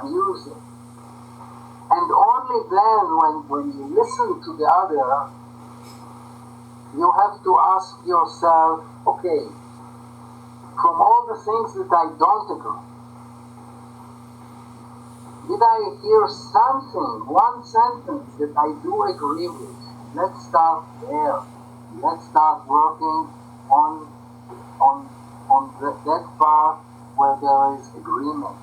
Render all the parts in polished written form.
using. And only then, when you listen to the other, you have to ask yourself, okay, from all the things that I don't agree, did I hear something, one sentence that I do agree with? Let's start there. Let's start working on that part where there is agreement.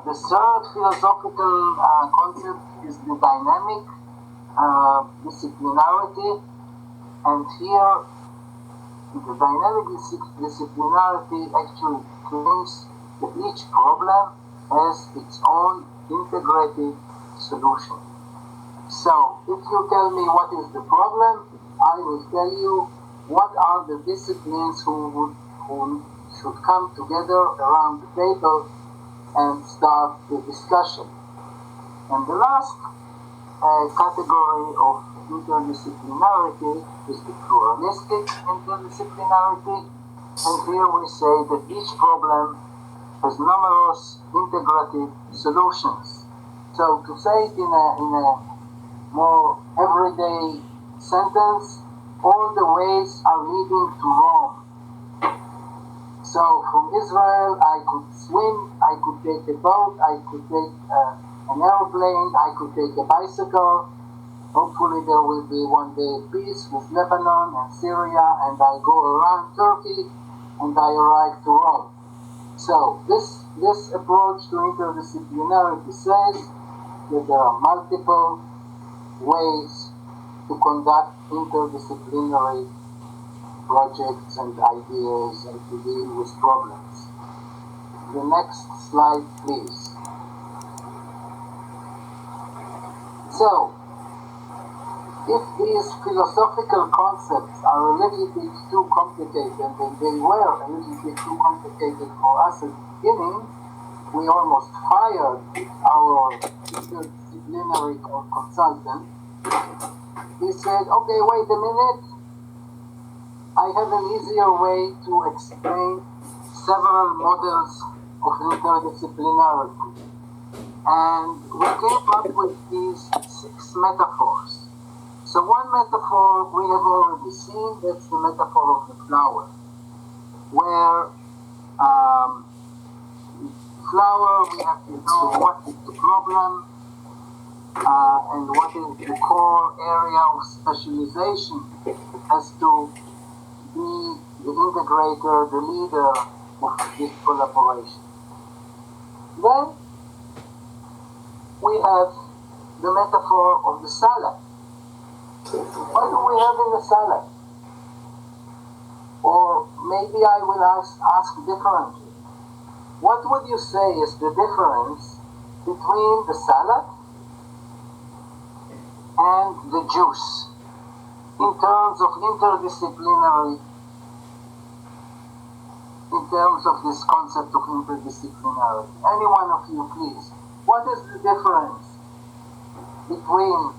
The third philosophical concept is the dynamic disciplinarity, and here the dynamic disciplinarity actually claims that each problem has its own integrated solution. So, if you tell me what is the problem, I will tell you what are the disciplines who should come together around the table and start the discussion. And the last category of interdisciplinarity is the pluralistic interdisciplinarity, and here we say that each problem has numerous integrated solutions. So to say it in a more everyday sentence, all the ways are leading to Rome. So from Israel, I could swim, I could take a boat, I could take an airplane, I could take a bicycle. Hopefully there will be one day peace with Lebanon and Syria, and I go around Turkey and I arrive to Rome. So this approach to interdisciplinarity says that there are multiple ways to conduct interdisciplinary projects and ideas and to deal with problems. The next slide, please. So, if these philosophical concepts are a little bit too complicated, and they were a little bit too complicated for us at the beginning, we almost fired our interdisciplinary consultant. He said, okay, wait a minute, I have an easier way to explain several models of interdisciplinarity. And we came up with these 6 metaphors. So one metaphor we have already seen, that's the metaphor of the flower, where flower we have to know what is the problem and what is the core area of specialization as to be the integrator, the leader of this collaboration. Then we have the metaphor of the salad. What do we have in the salad? Or maybe I will ask differently. What would you say is the difference between the salad and the juice in terms of interdisciplinary, in terms of this concept of interdisciplinarity? Any one of you, please. What is the difference between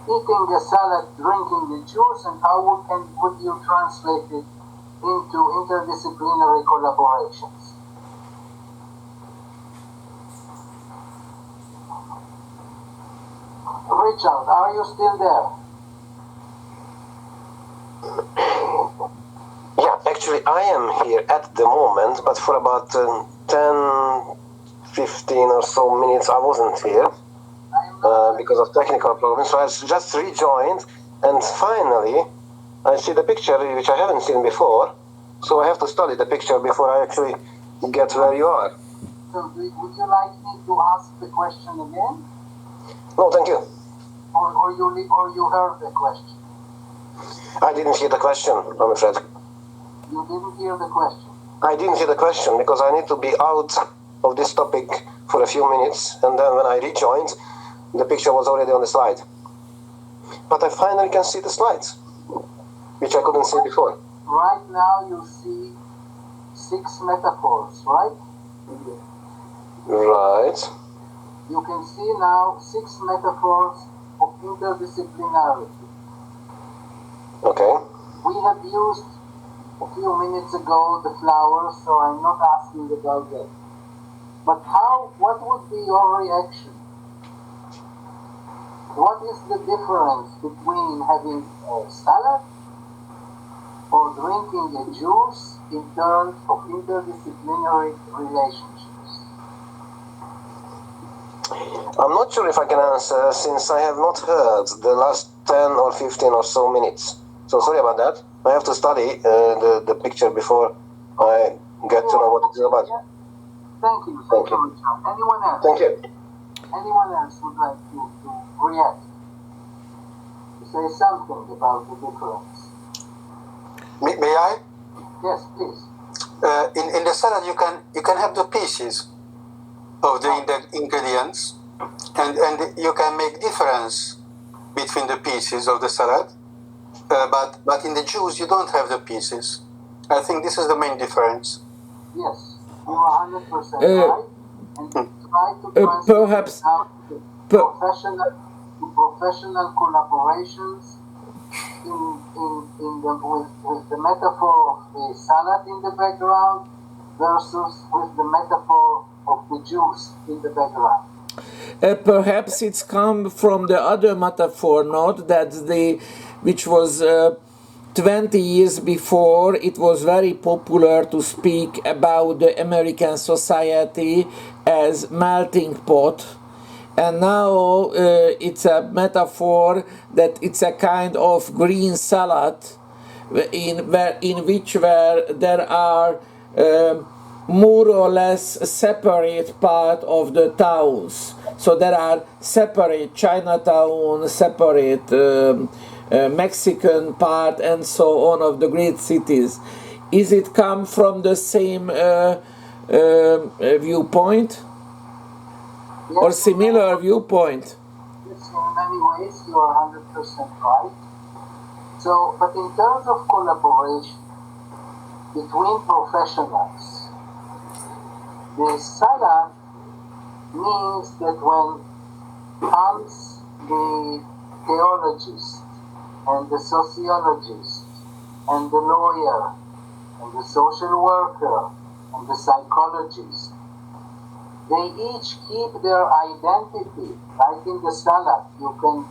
eating a salad, drinking the juice, and how would you translate it into interdisciplinary collaborations? Richard, are you still there? Yeah, actually I am here at the moment, but for about 10, 15 or so minutes I wasn't here. Because of technical problems, so I just rejoined, and finally I see the picture which I haven't seen before, so I have to study the picture before I actually get where you are. So would you like me to ask the question again? No, thank you. Or you heard the question? I didn't hear the question, I'm afraid. You didn't hear the question? I didn't hear the question because I need to be out of this topic for a few minutes, and then when I rejoined, the picture was already on the slide. But I finally can see the slides, which I couldn't see before. Right now you see 6 metaphors, right? Right. You can see now 6 metaphors of interdisciplinarity. Okay. We have used a few minutes ago the flowers, so I'm not asking about that. But what would be your reaction? What is the difference between having a salad or drinking a juice in terms of interdisciplinary relationships? I'm not sure if I can answer since I have not heard the last 10 or 15 or so minutes. So sorry about that. I have to study the picture before I get to know what it is about. Thank you. Thank you, Richard. Anyone else? Thank you. Anyone else would like to react? To say something about the difference? May I? Yes, please. In the salad, you can have the pieces of the ingredients, and you can make difference between the pieces of the salad. But in the juice, you don't have the pieces. I think this is the main difference. Yes, you are 100% right. And try to translate perhaps professional collaborations with the metaphor of a salad in the background versus with the metaphor of the juice in the background. Perhaps it's come from the other metaphor, not that which was 20 years before. It was very popular to speak about the American society as melting pot, and now it's a metaphor that it's a kind of green salad in which there are more or less separate part of the towns. So there are separate Chinatown, separate Mexican part, and so on of the great cities. Is it come from the same viewpoint? Yes, Or similar viewpoint? Yes, in many ways you are 100% right. So, but in terms of collaboration between professionals, the salad means that when comes the theologist and the sociologist and the lawyer and the social worker and the psychologist, they each keep their identity. Like in the salad, you can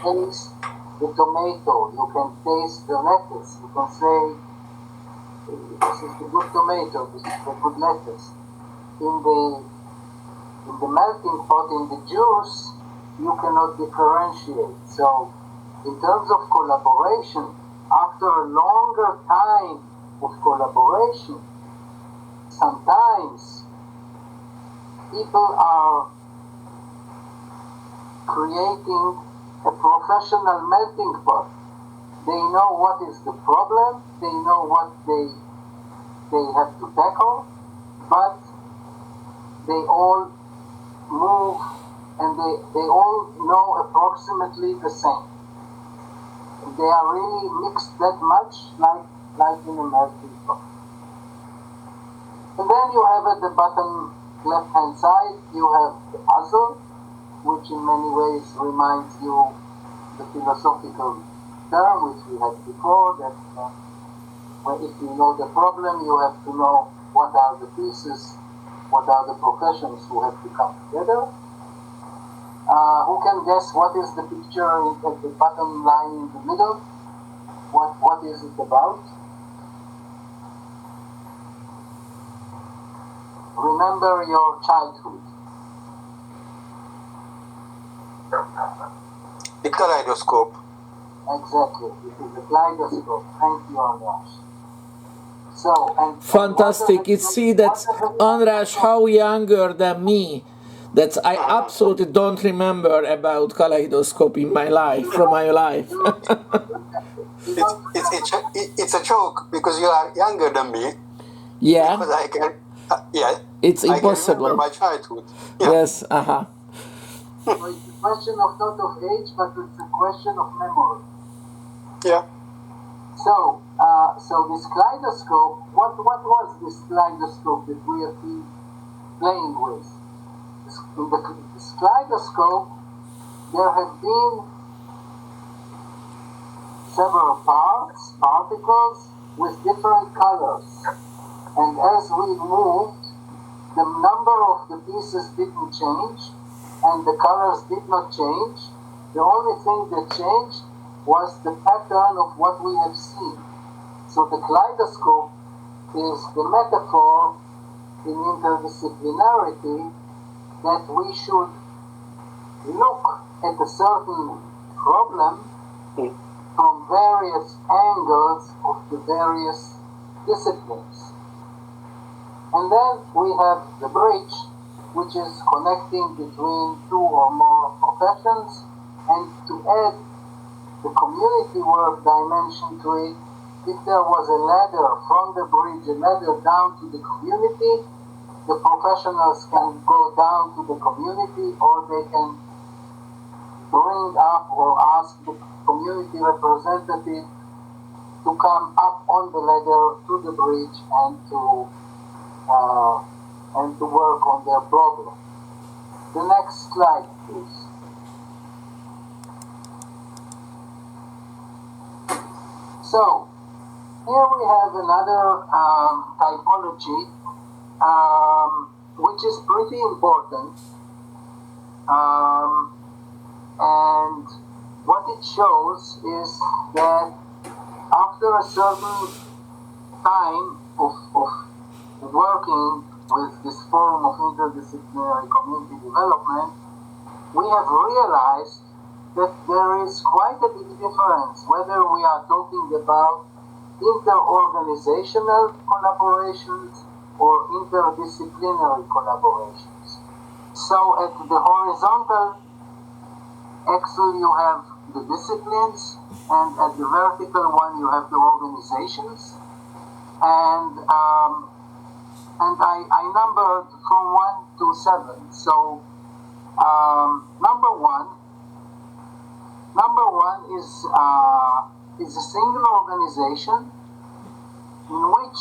taste the tomato, you can taste the lettuce, you can say this is the good tomato, this is the good lettuce. In the melting pot, in the juice, you cannot differentiate. So in terms of collaboration, after a longer time of collaboration, sometimes people are creating a professional melting pot. They know what is the problem, they know what they have to tackle, but they all move and they all know approximately the same. They are really mixed that much like in a melting pot. And then you have at the bottom left-hand side, you have the puzzle, which in many ways reminds you the philosophical term which we had before, that if you know the problem, you have to know what are the pieces, what are the professions who have to come together. Who can guess what is the picture at the bottom line in the middle? What is it about? Remember your childhood. The kaleidoscope. Exactly. It is a kaleidoscope. Thank you, Andras. So, and Fantastic. You see that Andras how younger than me. That I absolutely don't remember about kaleidoscope in my life, from my life. It's a joke because you are younger than me. Yeah. Because I can, It's I impossible. can remember my childhood. Yeah. Yes, So it's a question of not of age, but it's a question of memory. Yeah. So, so this kaleidoscope, what was this kaleidoscope that we have been playing with? In this kaleidoscope, there have been several particles with different colors. And as we moved, the number of the pieces didn't change and the colors did not change. The only thing that changed was the pattern of what we have seen. So the kaleidoscope is the metaphor in interdisciplinarity that we should look at a certain problem from various angles of the various disciplines. And then we have the bridge, which is connecting between two or more professions, and to add the community work dimension to it, if there was a ladder from the bridge, a ladder down to the community, the professionals can go down to the community, or they can bring up or ask the community representative to come up on the ladder to the bridge and to work on their problem. The next slide, please. So, here we have another typology, which is pretty important, and what it shows is that after a certain time of working with this form of interdisciplinary community development, we have realized that there is quite a big difference whether we are talking about inter-organizational collaborations or interdisciplinary collaborations. So at the horizontal axle you have the disciplines, and at the vertical one you have the organizations. And I numbered from 1 to 7. So number one is a single organization in which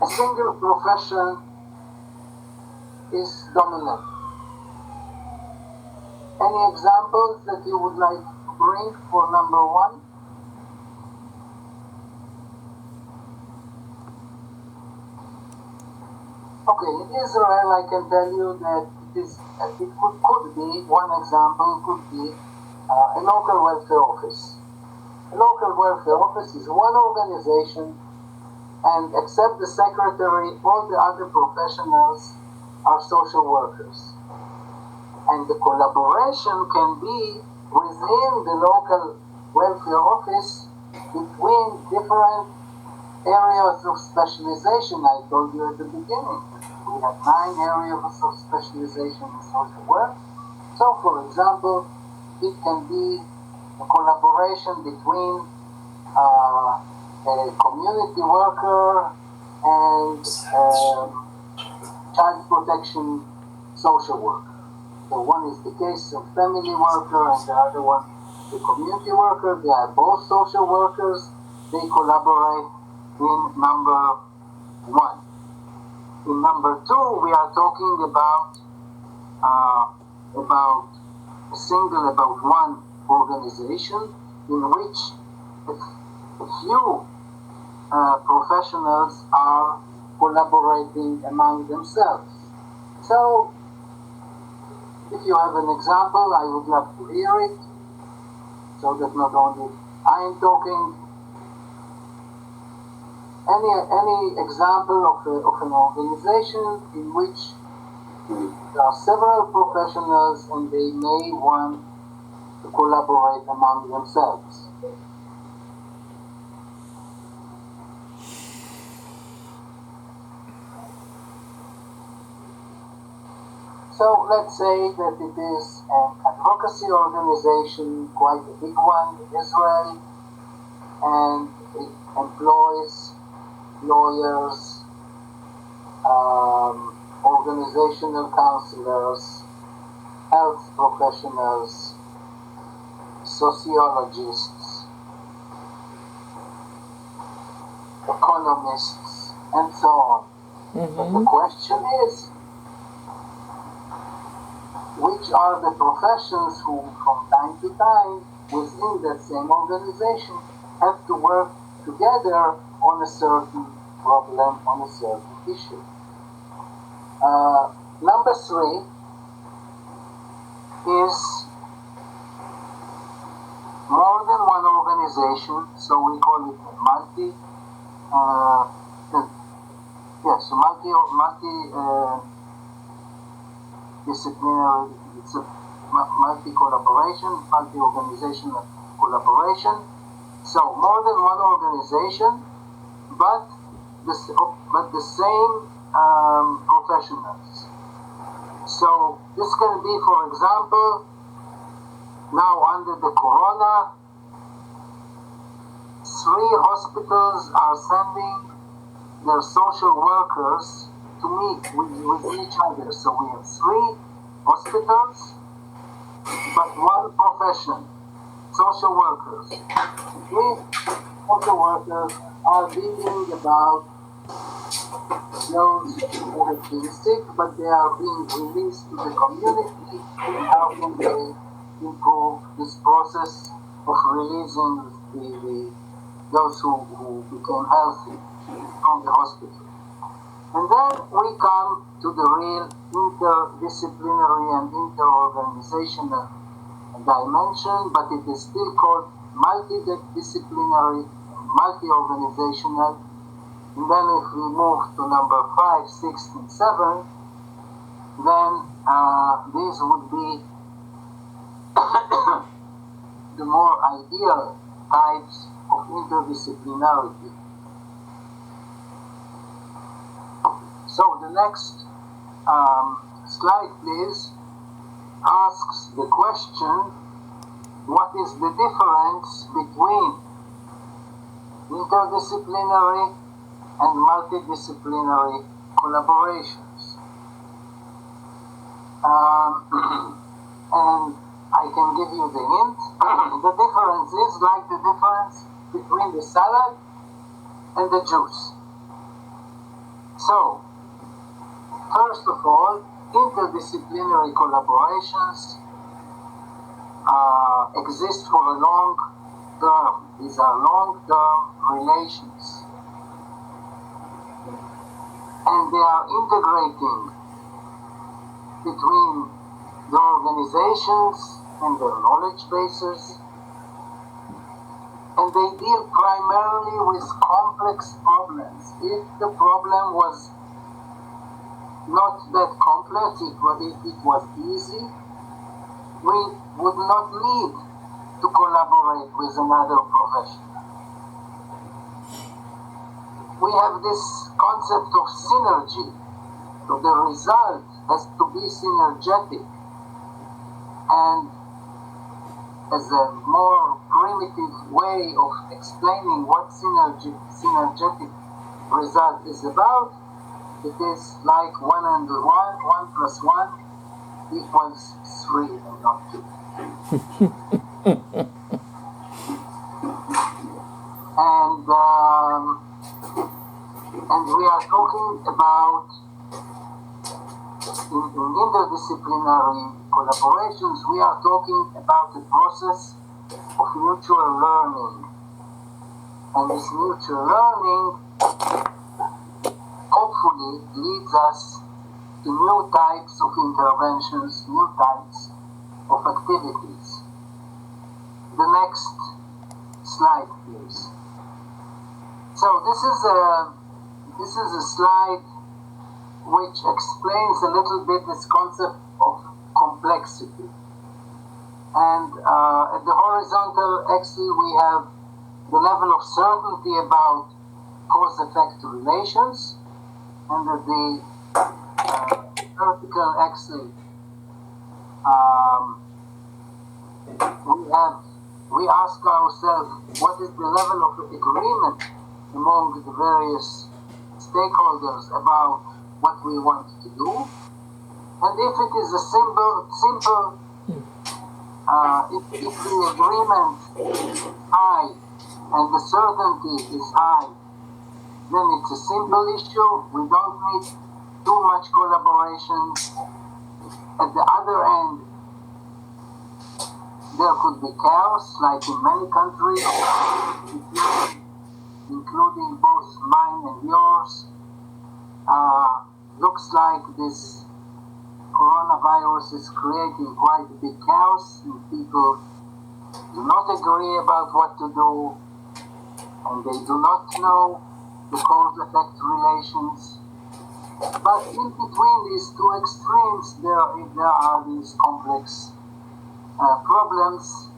a single profession is dominant. Any examples that you would like to bring for number one? Okay, in Israel, I can tell you that it could be, one example could be a local welfare office. A local welfare office is one organization, and except the secretary, all the other professionals are social workers. And the collaboration can be within the local welfare office between different areas of specialization. I told you at the beginning, we have 9 areas of specialization in social work. So, for example, it can be a collaboration between a community worker and child protection social worker. So one is the case of family worker, and the other one the community worker. They are both social workers. They collaborate in number one. In number two, we are talking about one organization in which a few professionals are collaborating among themselves. So, if you have an example, I would love to hear it, so that not only I am talking. Any example of an organization in which there are several professionals and they may want to collaborate among themselves. So let's say that it is an advocacy organization, quite a big one in Israel, and it employs lawyers, organizational counselors, health professionals, sociologists, economists, and so on. But the question is, which are the professions who, from time to time, within that same organization, have to work together on a certain problem, on a certain issue. Number 3 is more than one organization, so we call it a multi-disciplinary, it's a multi-collaboration, multi-organizational collaboration. So more than one organization, but the same professionals. So this can be, for example, now under the corona, 3 hospitals are sending their social workers to meet with each other. So we have 3 hospitals, but 1 profession, social workers. These social workers are dealing about those who have been sick, but they are being released to the community. How can they improve this process of releasing those who became healthy from the hospital? And then we come to the real interdisciplinary and interorganizational dimension, but it is still called multidisciplinary, multi-organizational. And then if we move to number 5, 6, and 7, then these would be the more ideal types of interdisciplinarity. So the next slide, please, asks the question, what is the difference between interdisciplinary and multidisciplinary collaborations? And I can give you the hint. The difference is like the difference between the salad and the juice. So, first of all, interdisciplinary collaborations exist for a long term. These are long-term relations. And they are integrating between the organizations and their knowledge bases. And they deal primarily with complex problems. If the problem was not that complex, if it was easy, we would not need to collaborate with another professional. We have this concept of synergy, so the result has to be synergetic. And as a more primitive way of explaining what synergetic result is about, it is like 1 and 1, 1 plus 1 equals 3 and not 2. And we are talking about, in interdisciplinary collaborations, we are talking about the process of mutual learning. And this mutual learning hopefully leads us to new types of interventions, new types of activities. The next slide, please. So this is a slide which explains a little bit this concept of complexity. And at the horizontal axis we have the level of certainty about cause-effect relations, and at the vertical axis we ask ourselves what is the level of agreement among the various stakeholders about what we want to do, and if it is a simple if the agreement is high and the certainty is high, then it's a simple issue. We don't need too much collaboration. At the other end, there could be chaos, like in many countries, including both mine and yours. Looks like this coronavirus is creating quite a big chaos, and people do not agree about what to do, and they do not know the cause-effect relations. But in between these two extremes, there are these complex problems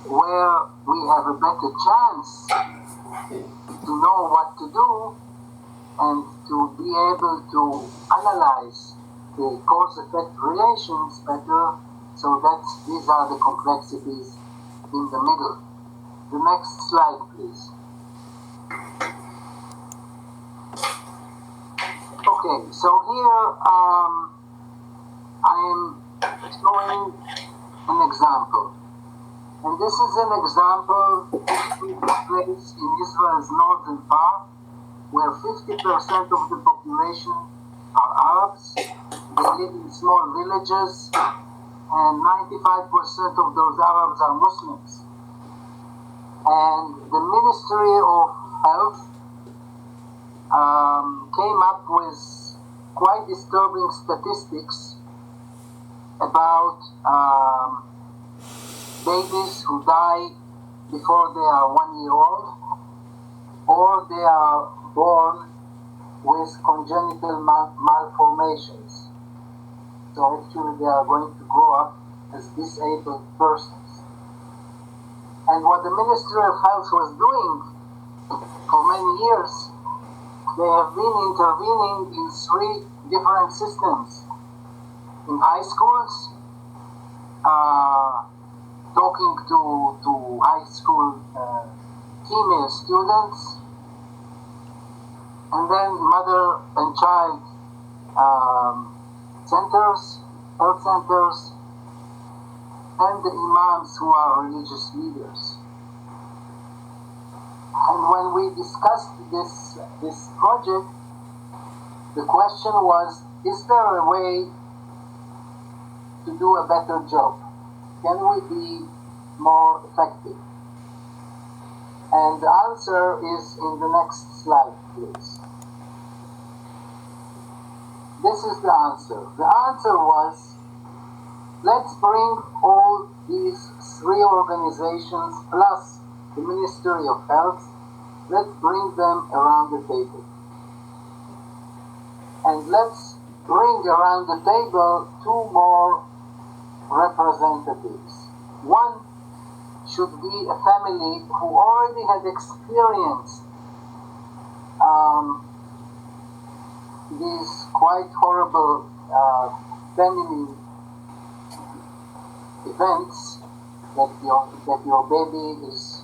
where we have a better chance to know what to do and to be able to analyze the cause-effect relations better. So these are the complexities in the middle. The next slide, please. Okay, so here I am showing an example. And this is an example which took place in Israel's northern part, where 50% of the population are Arabs. They live in small villages, and 95% of those Arabs are Muslims. And the Ministry of Health came up with quite disturbing statistics about babies who die before they are 1 year old, or they are born with congenital malformations. So actually they are going to grow up as disabled persons. And what the Ministry of Health was doing for many years, they have been intervening in 3 different systems. In high schools, talking to high school female students, and then mother and child centers, health centers, and the imams who are religious leaders. And when we discussed this project, the question was, is there a way to do a better job? Can we be more effective? And the answer is in the next slide, please. This is the answer. The answer was, let's bring all these 3 organizations plus the Ministry of Health, let's bring them around the table. And let's bring around the table 2 more representatives. One should be a family who already had experienced these quite horrible family events, that your baby is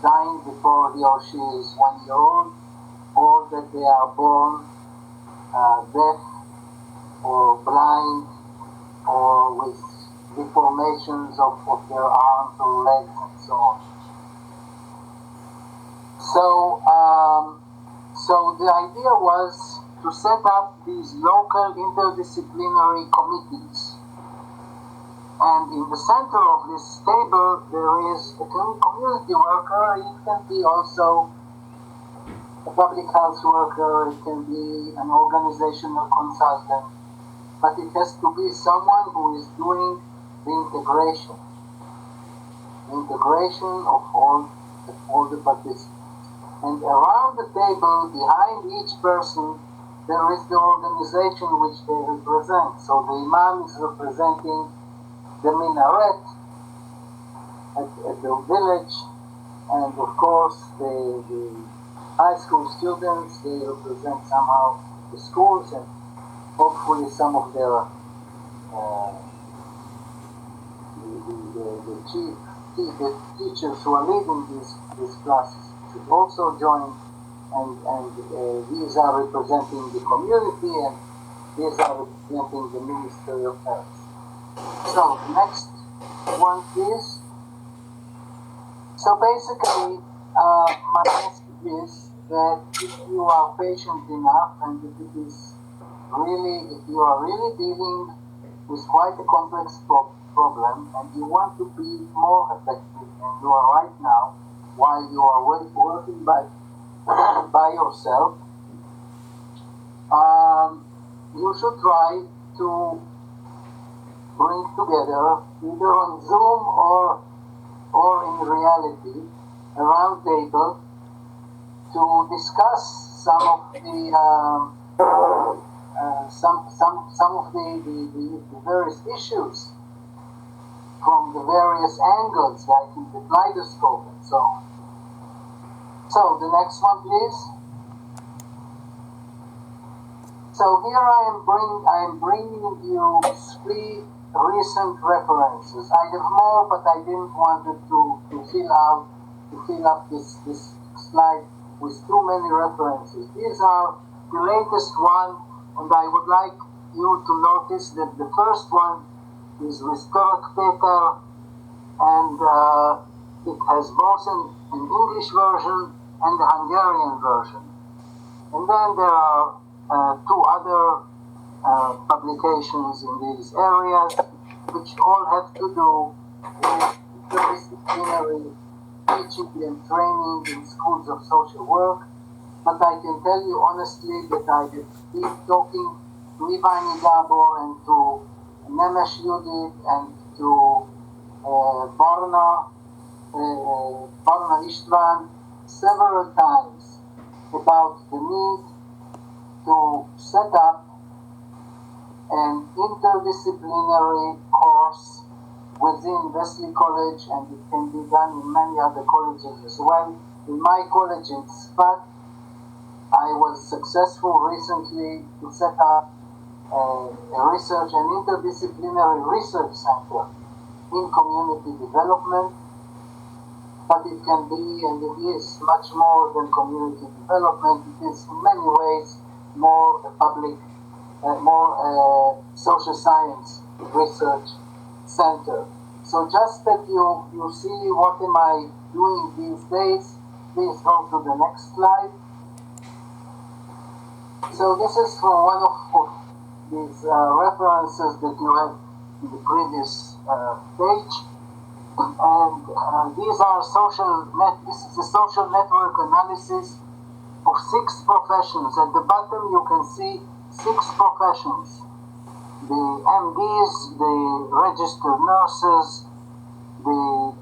dying before he or she is 1 year old, or that they are born deaf or blind or with deformations of their arms or legs and so on. So the idea was to set up these local interdisciplinary committees. And in the center of this table, there is a community worker. It can be also a public health worker, it can be an organizational consultant, but it has to be someone who is doing the integration of all the participants. And around the table, behind each person, there is the organization which they represent. So the imam is representing the minaret at the village, and of course the high school students, they represent somehow the schools, and hopefully some of their the teachers who are leading these classes should also join, and these are representing the community, and these are representing the Ministry of Health. So, next one, please. So basically, my message is that if you are patient enough, and if you are really dealing with quite a complex problem, and you want to be more effective than you are right now, while you are working by yourself, you should try to bring together, either on Zoom or in reality, a round table to discuss some of the various issues from the various angles, like in the kaleidoscope and so on. So the next one, please. So here I am bringing you 3 recent references. I have more, but I didn't want to fill up this slide with too many references. These are the latest one, and I would like you to notice that the first one is with Turk paper, and it has both an English version and a Hungarian version. And then there are 2 other publications in these areas, which all have to do with interdisciplinary teaching and training in schools of social work. But I can tell you honestly that I have been talking to Ivani Gabor and to Nemes Judith and to Barna Istvan several times about the need to set up an interdisciplinary course within Wesley College, and it can be done in many other colleges as well. In my college in Sfat, I was successful recently to set up an interdisciplinary research center in community development, but it can be, and it is, much more than community development. It is in many ways more public, more social science research center. So just that you see what am I doing these days, please go to the next slide. So this is from one of these references that you had in the previous page. And these are this is a social network analysis of 6 professions. At the bottom you can see 6 professions: the MDs, the registered nurses, the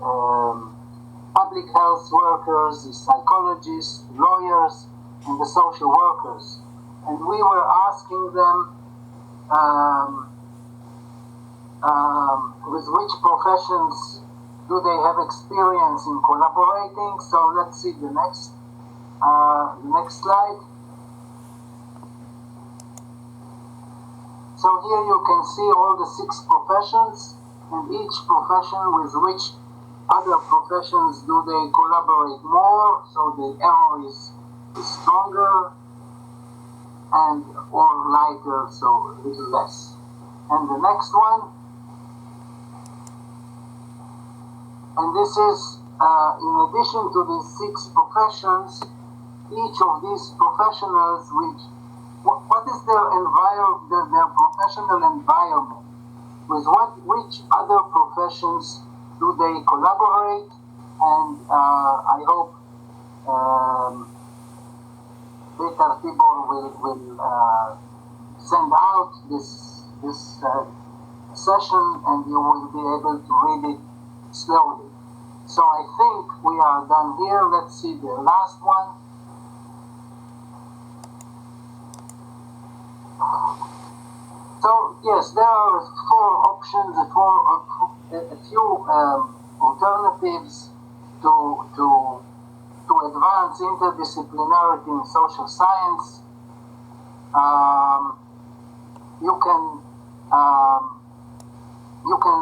public health workers, the psychologists, lawyers, and the social workers. And we were asking them with which professions do they have experience in collaborating. So let's see the next slide. So here you can see all the 6 professions, and each profession with which other professions do they collaborate more, so the arrow is stronger, and or lighter, so a little less. And the next one, and this is in addition to these 6 professions, each of these professionals, what is their professional environment? With which other professions do they collaborate? And I hope Peter Tibor will send out this session, and you will be able to read it slowly. So I think we are done here. Let's see the last one. So yes, there are 4 options, a few alternatives to advance interdisciplinarity in social science. You can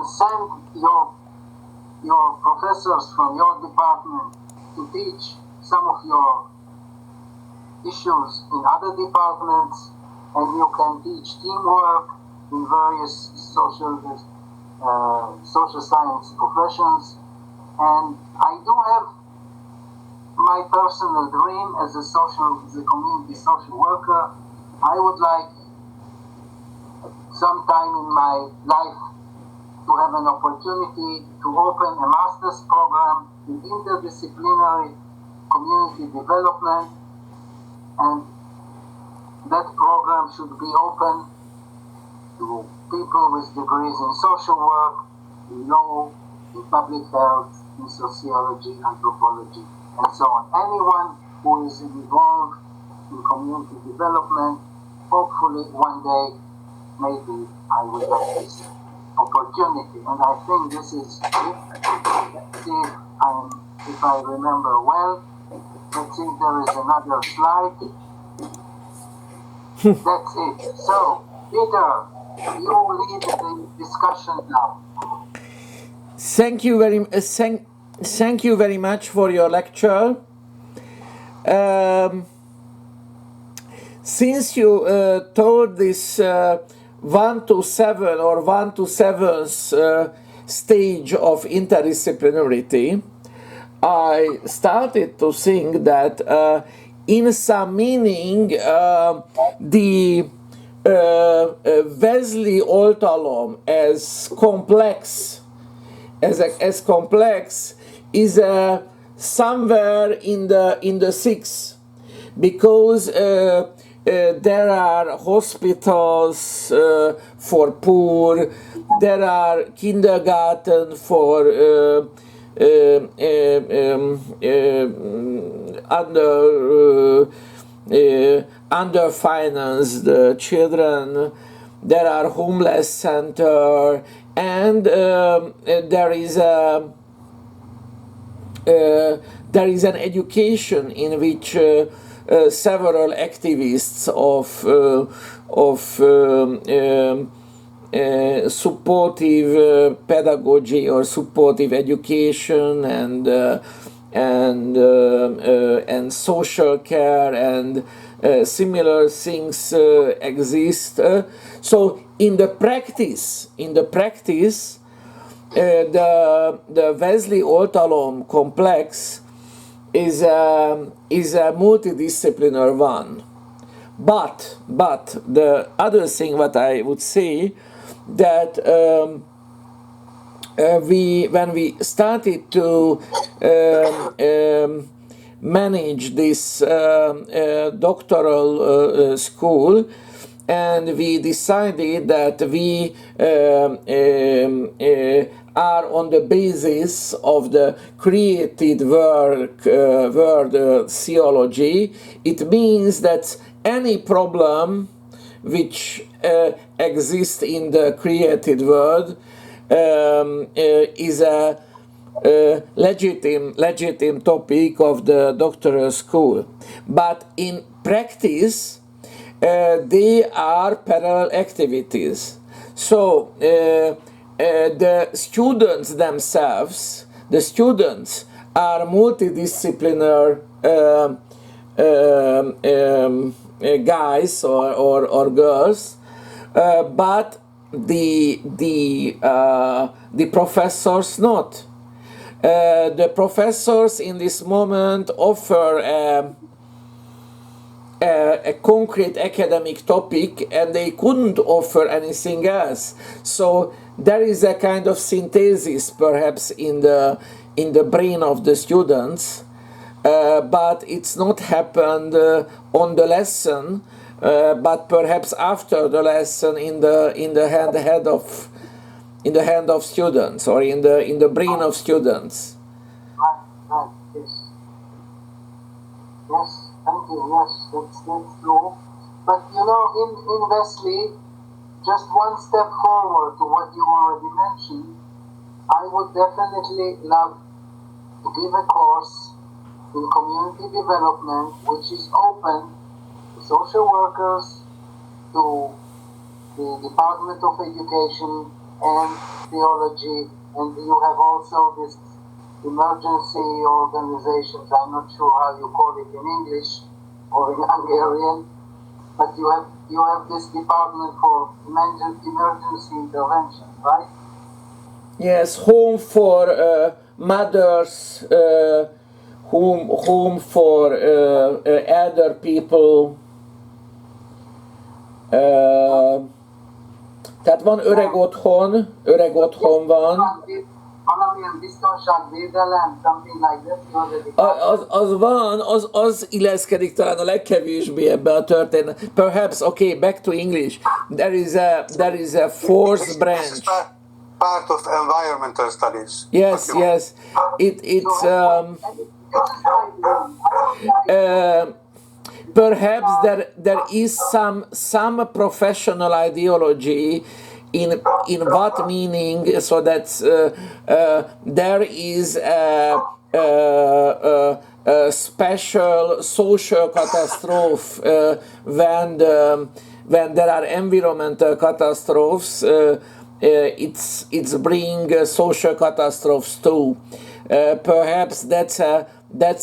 send your professors from your department to teach some of your issues in other departments, and you can teach teamwork in various social science professions. And I do have my personal dream as a community social worker. I would like sometime in my life to have an opportunity to open a master's program in interdisciplinary community development, and that program should be open people with degrees in social work, in law, in public health, in sociology, anthropology, and so on. Anyone who is involved in community development, hopefully one day, maybe I will have this opportunity. And I think this is it. Let's see if I remember well. Let's see if there is another slide. That's it. So, Peter, you lead the discussion now. Thank you very much for your lecture. Since you told this 1 to 7 or 1 to 7th stage of interdisciplinarity, I started to think that in some meaning the Wesley Oltalom as complex is somewhere in the 6, because there are hospitals for poor, there are kindergarten for underfinanced children, there are homeless center, and there is an education in which several activists of supportive pedagogy or supportive education and social care and similar things exist. So in the practice, the Wesley Oltalom complex is a multidisciplinary one. But the other thing what I would say, that when we started to manage this doctoral school, and we decided that we are on the basis of the created word theology. It means that any problem which exists in the created world is a legitimate topic of the doctoral school. But in practice, they are parallel activities. So the students themselves, are multidisciplinary guys or girls, but the professors not. The professors in this moment offer a concrete academic topic, and they couldn't offer anything else. So there is a kind of synthesis, perhaps, in the brain of the students, but it's not happened on the lesson, but perhaps after the lesson in the hand of students, or in the brain of students. Right, yes. Yes, thank you, yes, that's true. But in Wesley, just one step forward to what you already mentioned, I would definitely love to give a course in community development which is open to social workers, to the Department of Education and Theology, and you have also this emergency organizations, I'm not sure how you call it in English or in Hungarian, but you have this department for emergency intervention, right? Yes, home for mothers, home for elder people. Tehát van öreg otthon van. valamilyen biztonságvédelem, something like that. Az van, az illeszkedik talán a legkevésbé ebbe a történet. Perhaps, okay, back to English. There is a fourth branch. Part of environmental studies. Yes, yes. It's perhaps there is some professional ideology in what meaning, so that there is a special social catastrophe when there are environmental catastrophes. It's bring social catastrophes too. Perhaps that's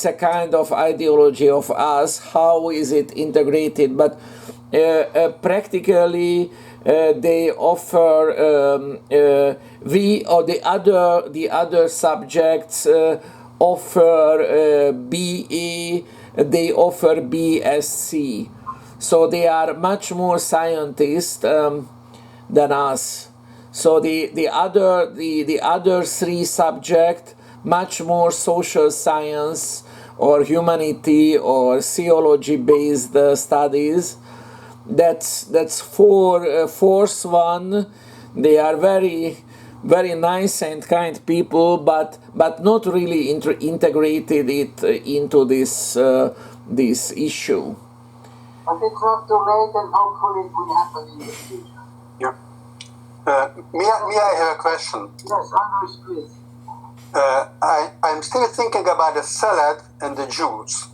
a kind of ideology of us. How is it integrated? But practically, they offer we or the other subjects offer BE. They offer BSc. So they are much more scientists than us. So the other three subjects, much more social science or humanity or theology based studies. That's fourth one. They are very nice and kind people, but not really integrated it into this issue. But it's not too late, and hopefully it will happen in the future. Yeah. May I have a question? Yes, Andres, please. I'm still thinking about the salad and the juice.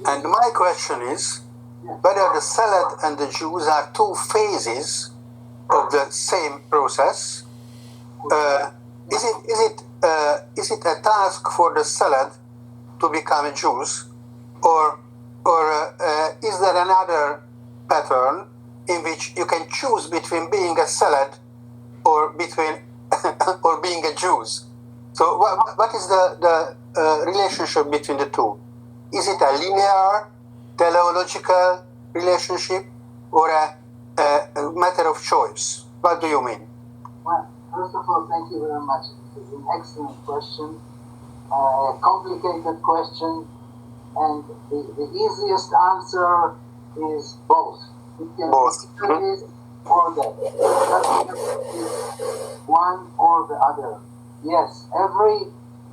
And my question is whether the salad and the juice are two phases of the same process. Is it a task for the salad to become a juice, or is there another pattern in which you can choose between being a salad or being a juice? So what is the relationship between the two? Is it a linear teleological relationship or a matter of choice? What do you mean? Well, first of all, thank you very much. This is an excellent question, a complicated question, and the easiest answer is both. It can be this or that. One or the other. Yes, every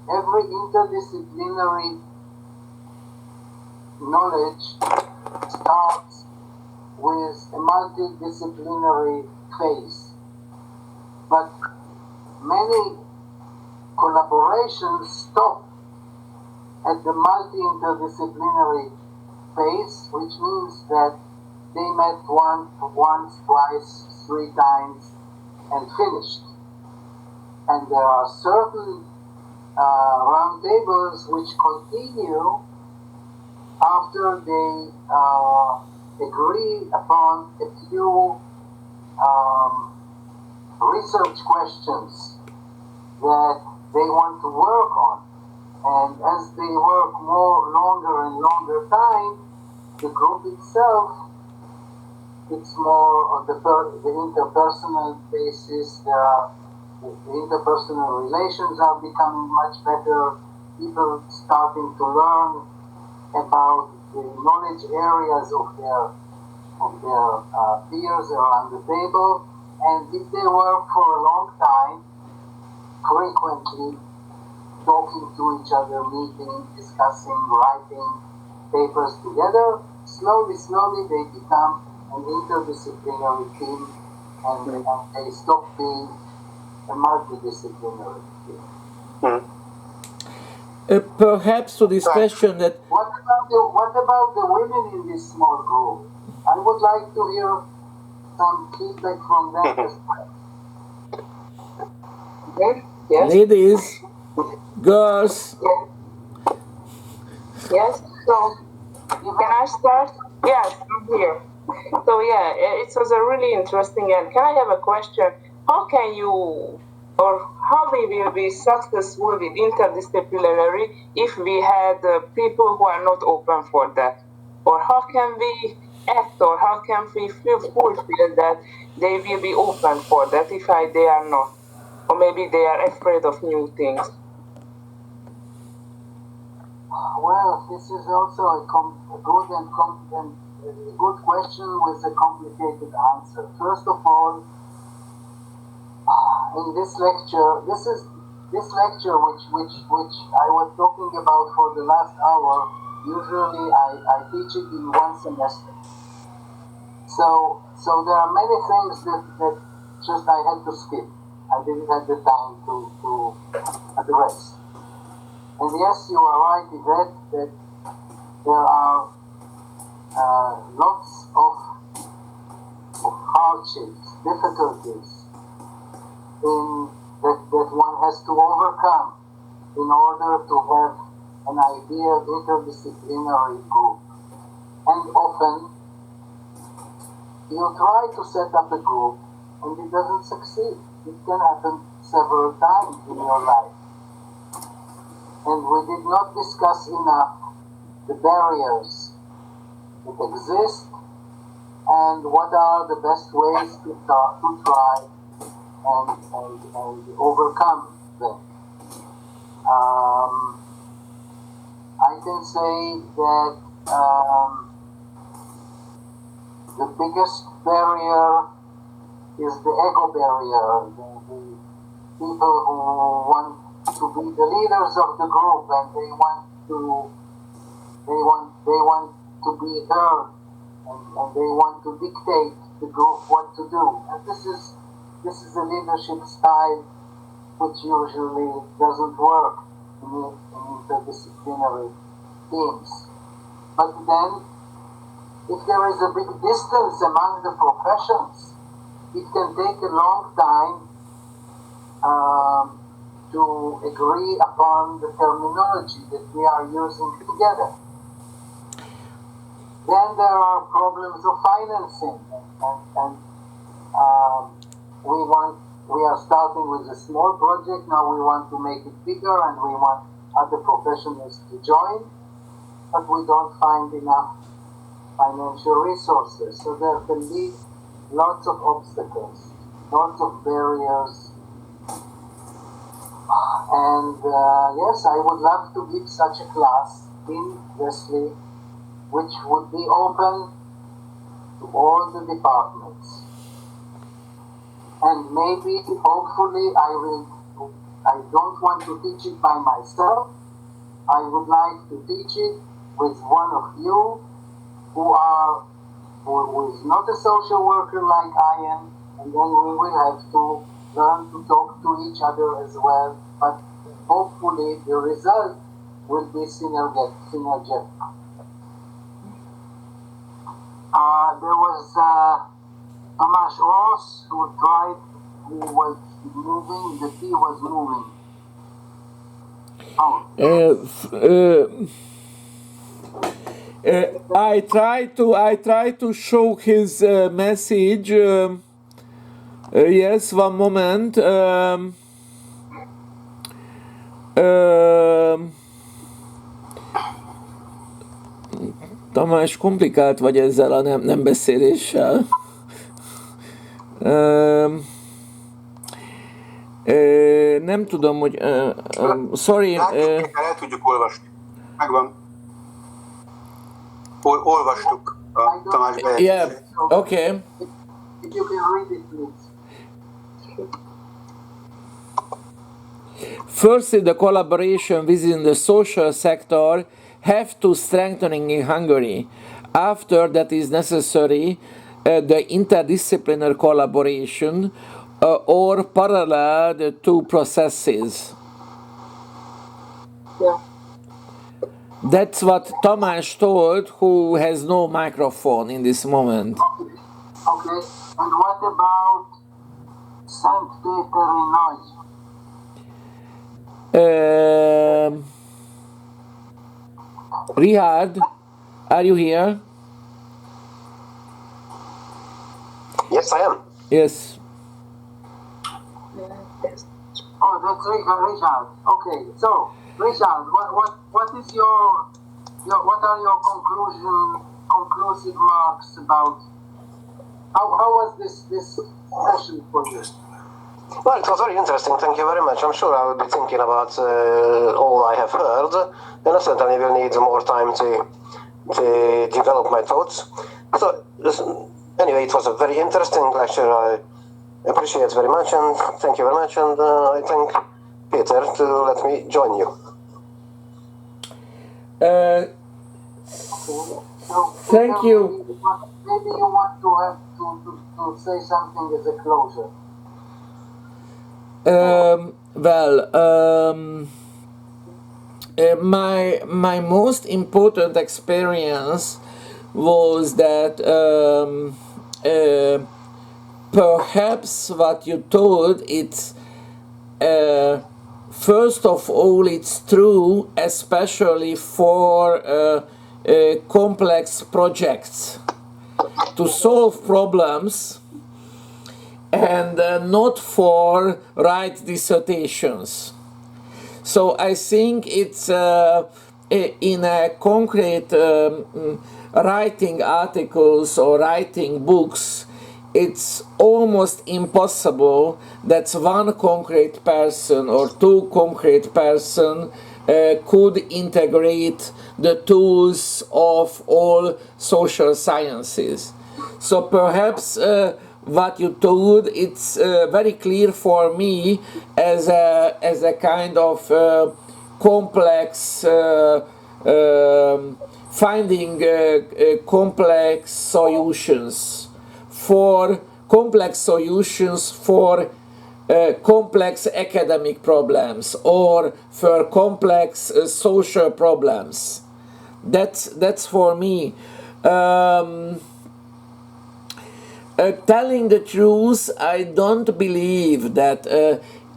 interdisciplinary knowledge starts with a multidisciplinary phase. But many collaborations stop at the multi-interdisciplinary phase, which means that they met once, twice, three times, and finished. And there are certain roundtables which continue after they agree upon a few research questions that they want to work on. And as they work longer and longer time, the group itself, it's more on the interpersonal basis. The interpersonal relations are becoming much better. People starting to learn about the knowledge areas of their peers around the table. And if they work for a long time, frequently talking to each other, meeting, discussing, writing papers together, slowly they become an interdisciplinary team, and they stop being a multidisciplinary team. Perhaps to this question that... What about the women in this small group? I would like to hear some feedback from them as well. Yes. Ladies, girls. Yes. So, can I start? Yes, I'm here. So yeah, it was a really interesting. And can I have a question? How can you, or how we will be successful with interdisciplinary if we had people who are not open for that? Or how can we act, or how can we fulfill that they will be open for that if they are not? or maybe they are afraid of new things? Well, this is also a good question with a complicated answer. First of all, in this lecture, this lecture which I was talking about for the last hour. Usually, I teach it in one semester. So there are many things that just I had to skip. I didn't have the time to address. And yes, you are right, Yvette, that there are lots of hardships, difficulties that one has to overcome in order to have an ideal interdisciplinary group. And often you try to set up a group and it doesn't succeed. It can happen several times in your life. And we did not discuss enough the barriers that exist and what are the best ways to try and overcome them. I can say that the biggest barrier is the ego barrier. The people who want to be the leaders of the group and they want to be heard and they want to dictate the group what to do. And this is a leadership style which usually doesn't work in interdisciplinary teams. But then, if there is a big distance among the professions, it can take a long time to agree upon the terminology that we are using together. Then there are problems of financing, and we are starting with a small project, now we want to make it bigger and we want other professionals to join, but we don't find enough financial resources. So there can be lots of obstacles, lots of barriers. And yes, I would love to give such a class in Wesley, which would be open to all the departments. And maybe, hopefully, I don't want to teach it by myself. I would like to teach it with one of you who is not a social worker like I am, and then we will have to learn to talk to each other as well. But hopefully the result will be synergetic. There was Tomasz Ross who was moving, the key was moving. I try to show his message. Yes, one moment. Tamás, komplikált vagy ezzel a nem beszéléssel. Nem tudom, hogy... sorry. El tudjuk olvasni. Megvan. Olvastuk a Tamás bejegyzését. Yeah, okay. If you can read it, please. Firstly, the collaboration within the social sector have to strengthening in Hungary. After that is necessary, the interdisciplinary collaboration or parallel the two processes. Yeah. That's what Tamás told, who has no microphone in this moment. Okay, and what about St. Peter in Noise? Richard, are you here? Yes, I am. Yes. Oh, that's Richard. Okay, so Richard, what is what are your conclusive marks about how was this session for you? Well, it was very interesting. Thank you very much. I'm sure I will be thinking about all I have heard, and I certainly will need more time to develop my thoughts. So, anyway, it was a very interesting lecture. I appreciate it very much, and thank you very much. And I thank Peter to let me join you. Thank you. Maybe you want to say something as a closure. My most important experience was that perhaps what you told, it's first of all, it's true, especially for complex projects, to solve problems, and not for write dissertations. So I think it's in a concrete writing articles or writing books, it's almost impossible that one concrete person or two concrete person could integrate the tools of all social sciences. So perhaps what you told, it's very clear for me as a kind of complex finding complex solutions for complex academic problems or for complex social problems. That's for me. Telling the truth, I don't believe that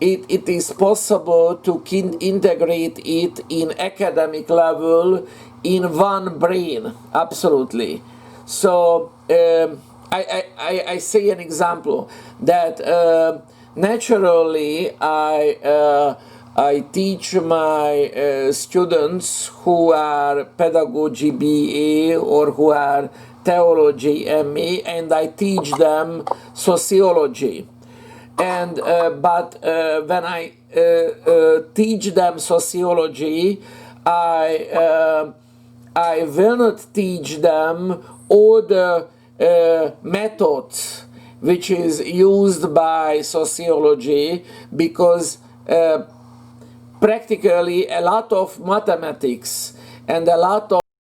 it is possible to integrate it in academic level in one brain. Absolutely. So I say an example that naturally I teach my students who are pedagogy BA or who are theology MA, and I teach them sociology. And but when I teach them sociology, I will not teach them all the methods which is used by sociology, because practically a lot of mathematics and a lot